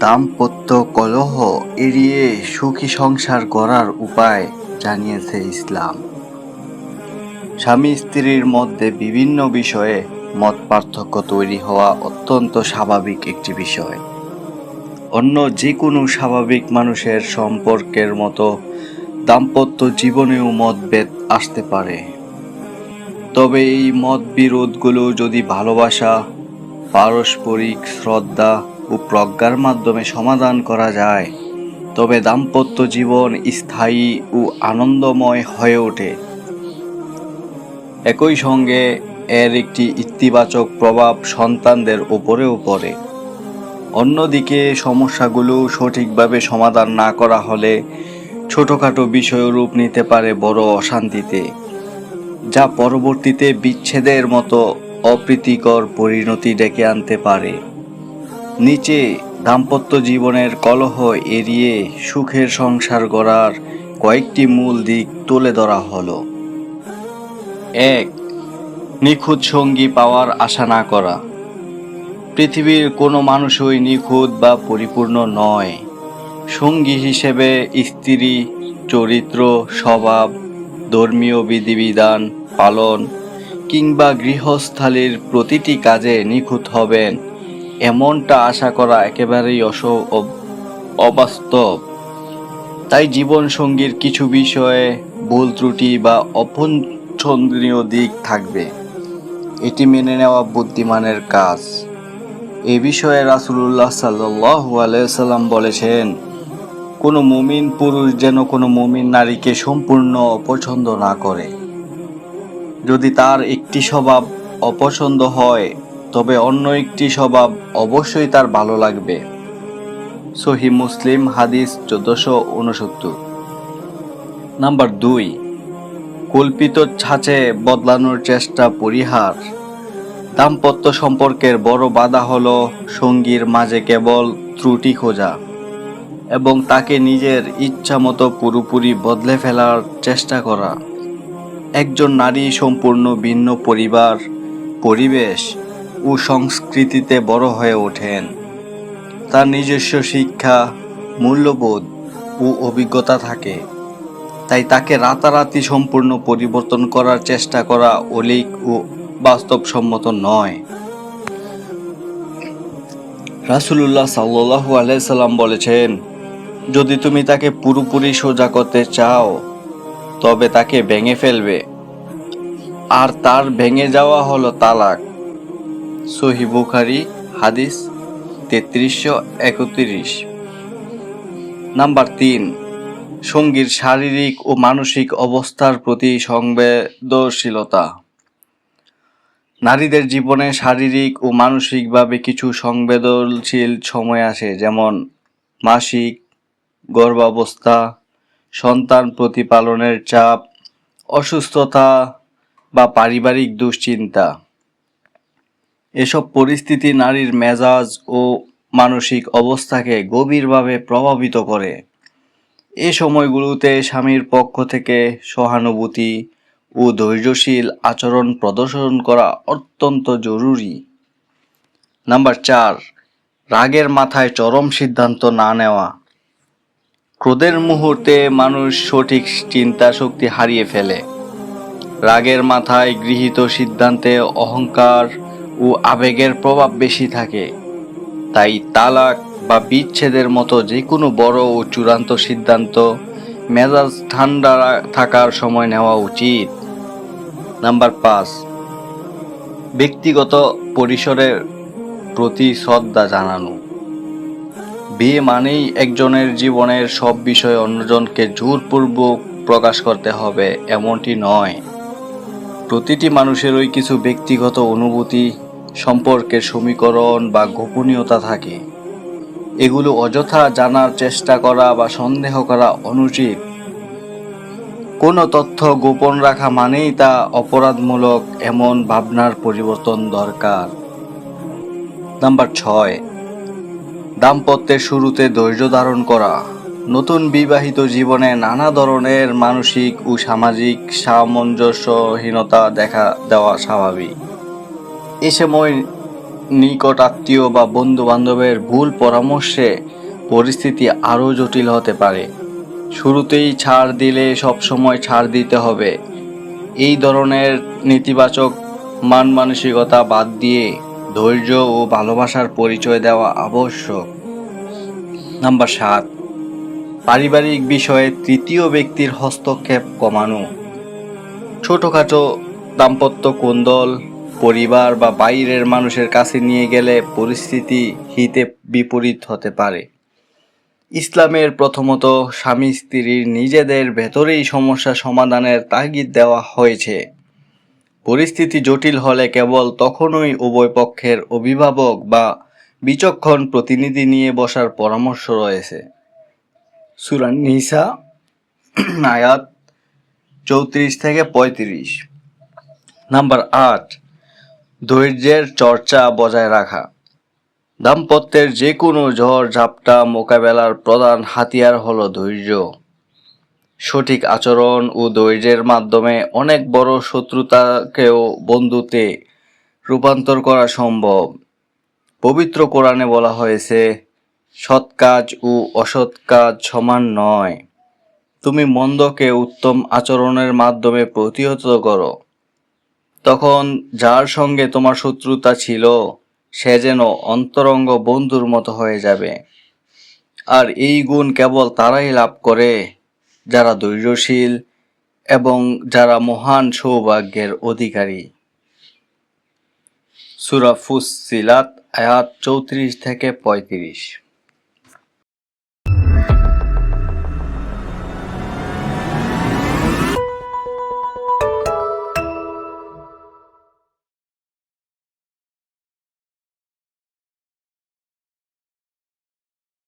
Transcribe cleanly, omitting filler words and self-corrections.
দাম্পত্য কলহ এড়িয়ে সুখী সংসার গড়ার উপায় জানিয়েছে ইসলাম। স্বামী স্ত্রীর মধ্যে বিভিন্ন বিষয়ে মত পার্থক্য তৈরি হওয়া অত্যন্ত স্বাভাবিক একটি বিষয়। অন্য যে কোনো স্বাভাবিক মানুষের সম্পর্কের মতো দাম্পত্য জীবনেও মতভেদ আসতে পারে। তবে এই মতবিরোধগুলো যদি ভালোবাসা, পারস্পরিক শ্রদ্ধা ও প্রজ্ঞার মাধ্যমে সমাধান করা যায়, তবে দাম্পত্য জীবন স্থায়ী ও আনন্দময় হয়ে ওঠে। একই সঙ্গে এর একটি ইতিবাচক প্রভাব সন্তানদের উপরেও পড়ে। অন্যদিকে সমস্যাগুলো সঠিকভাবে সমাধান না করা হলে ছোটখাটো বিষয় রূপ নিতে পারে বড় অশান্তিতে, যা পরবর্তীতে বিচ্ছেদের মতো অপ্রীতিকর পরিণতি ডেকে আনতে পারে। নিচে দাম্পত্য জীবনের কলহ এড়িয়ে সুখের সংসার গড়ার কয়েকটি মূল দিক তুলে ধরা হলো। 1. নিখুঁত সঙ্গী পাওয়ার আশা না করা। পৃথিবীর কোনো মানুষই নিখুঁত বা পরিপূর্ণ নয়। সঙ্গী হিসেবে স্ত্রী চরিত্র, স্বভাব, ধর্মীয় বিধিবিধান পালন কিংবা গৃহস্থালির প্রতিটি কাজে নিখুঁত হবেন এমনটা আশা করা একেবারেই অবাস্তব। তাই জীবনসঙ্গীর কিছু বিষয়ে ভুল ত্রুটি বা অপছন্দনীয় দিক থাকবে, এটি মেনে নেওয়া বুদ্ধিমানের কাজ। এ বিষয়ে রাসূলুল্লাহ সাল্লাল্লাহু আলাইহি ওয়াসাল্লাম বলেছেন, কোনো মুমিন পুরুষ যেন কোনো মুমিন নারীকে সম্পূর্ণ অপছন্দ না করে। যদি তার একটি স্বভাব অপছন্দ হয়, তবে অন্য একটি স্বভাব অবশ্যই তার ভালো লাগবে। সহিহ মুসলিম হাদিস 1469। নাম্বার 2, কল্পিত ছাঁচে বদলানোর চেষ্টা পরিহার। দাম্পত্য সম্পর্কের বড় বাধা হলো সঙ্গীর মাঝে কেবল ত্রুটি খোঁজা এবং তাকে নিজের ইচ্ছা মতো পুরোপুরি বদলে ফেলার চেষ্টা করা। একজন নারী সম্পূর্ণ ভিন্ন পরিবার, পরিবেশ ও সংস্কৃতিতে বড় হয়ে ওঠেন। তার নিজস্ব শিক্ষা, মূল্যবোধ ও অভিজ্ঞতা থাকে। তাই তাকে রাতারাতি সম্পূর্ণ পরিবর্তন করার চেষ্টা করা অলীক ও বাস্তবসম্মত নয়। রাসূলুল্লাহ সাল্লাল্লাহু আলাইহি সাল্লাম বলেছেন, যদি তুমি তাকে পুরোপুরি সোজা করতে চাও, তবে তাকে ভেঙে ফেলবে, আর তার ভেঙে যাওয়া হলো তালাক। সহিহ বুখারী হাদিস 3331। নাম্বার 3, সঙ্গীর শারীরিক ও মানসিক অবস্থার প্রতি সংবেদনশীলতা। নারীদের জীবনে শারীরিক ও মানসিকভাবে কিছু সংবেদনশীল সময় আসে, যেমন মাসিক, গর্ভাবস্থা, সন্তান প্রতিপালনের চাপ, অসুস্থতা বা পারিবারিক দুশ্চিন্তা। এসব পরিস্থিতি নারীর মেজাজ ও মানসিক অবস্থাকে গভীরভাবে প্রভাবিত করে। এ সময়গুলোতে স্বামীর পক্ষ থেকে সহানুভূতি ও ধৈর্যশীল আচরণ প্রদর্শন করা অত্যন্ত জরুরি। নাম্বার 4, রাগের মাথায় চরম সিদ্ধান্ত না নেওয়া। ক্রোধের মুহূর্তে মানুষ সঠিক চিন্তা শক্তি হারিয়ে ফেলে। রাগের মাথায় গৃহীত সিদ্ধান্তে অহংকার ও আবেগের প্রভাব বেশি থাকে। তাই তালাক বা বিচ্ছেদের মতো যে কোনো বড় ও চূড়ান্ত সিদ্ধান্ত মেজাজ ঠান্ডা থাকার সময় নেওয়া উচিত। নাম্বার 5, ব্যক্তিগত পরিসরের প্রতি শ্রদ্ধা জানানো। বিয়ে মানেই একজনের জীবনের সব বিষয় অন্যজনকে জোরপূর্বক প্রকাশ করতে হবে এমনটি নয়। প্রতিটি মানুষেরই কিছু ব্যক্তিগত অনুভূতি, সম্পর্কের সমীকরণ বা গোপনীয়তা থাকে। এগুলো অযথা জানার চেষ্টা করা বা সন্দেহ করা অনুচিত। কোনো তথ্য গোপন রাখা মানেই তা অপরাধমূলক, এমন ভাবনার পরিবর্তন দরকার। নাম্বার 6, দাম্পত্যের শুরুতে ধৈর্য ধারণ করা। নতুন বিবাহিত জীবনে নানা ধরনের মানসিক ও সামাজিক সামঞ্জস্যহীনতা দেখা দেওয়া স্বাভাবিক। এ সময় নিকট আত্মীয় বা বন্ধু বান্ধবের ভুল পরামর্শে পরিস্থিতি আরও জটিল হতে পারে। শুরুতেই ছাড় দিলে সবসময় ছাড় দিতে হবে, এই ধরনের নেতিবাচক মান মানসিকতা বাদ দিয়ে ধৈর্য ও ভালোবাসার পরিচয় দেওয়া আবশ্যক। নাম্বার 7, পারিবারিক বিষয়ে তৃতীয় ব্যক্তির হস্তক্ষেপ কমানো। ছোটখাটো দাম্পত্য কোন্দল পরিবার বা বাইরের মানুষের কাছে নিয়ে গেলে পরিস্থিতি হিতে বিপরীত হতে পারে। ইসলামের প্রথমত স্বামী স্ত্রীর নিজেদের ভেতরেই সমস্যা সমাধানের তাগিদ দেওয়া হয়েছে। পরিস্থিতি জটিল হলে কেবল তখনই উভয় পক্ষের অভিভাবক বা বিচক্ষণ প্রতিনিধি নিয়ে বসার পরামর্শ রয়েছে। সূরা নিসা আয়াত 34-35। নাম্বার 8, ধৈর্যের চর্চা বজায় রাখা। দাম্পত্যের যে কোনো ঝড় ঝাপটা মোকাবেলার প্রধান হাতিয়ার হলো ধৈর্য। সঠিক আচরণ ও ধৈর্যের মাধ্যমে অনেক বড় শত্রুতাকেও বন্ধুত্বে রূপান্তর করা সম্ভব। পবিত্র কোরআনে বলা হয়েছে, সৎ কাজ ও অসৎ কাজ সমান নয়। তুমি মন্দকে উত্তম আচরণের মাধ্যমে প্রতিহত করো। তখন যার সঙ্গে তোমার শত্রুতা ছিল সে যেন অন্তরঙ্গ বন্ধুর মতো হয়ে যাবে। আর এই গুণ কেবল তারাই লাভ করে যারা ধৈর্যশীল এবং যারা মহান সৌভাগ্যের অধিকারী। সূরা ফুসসিলাত আয়াত 34-35।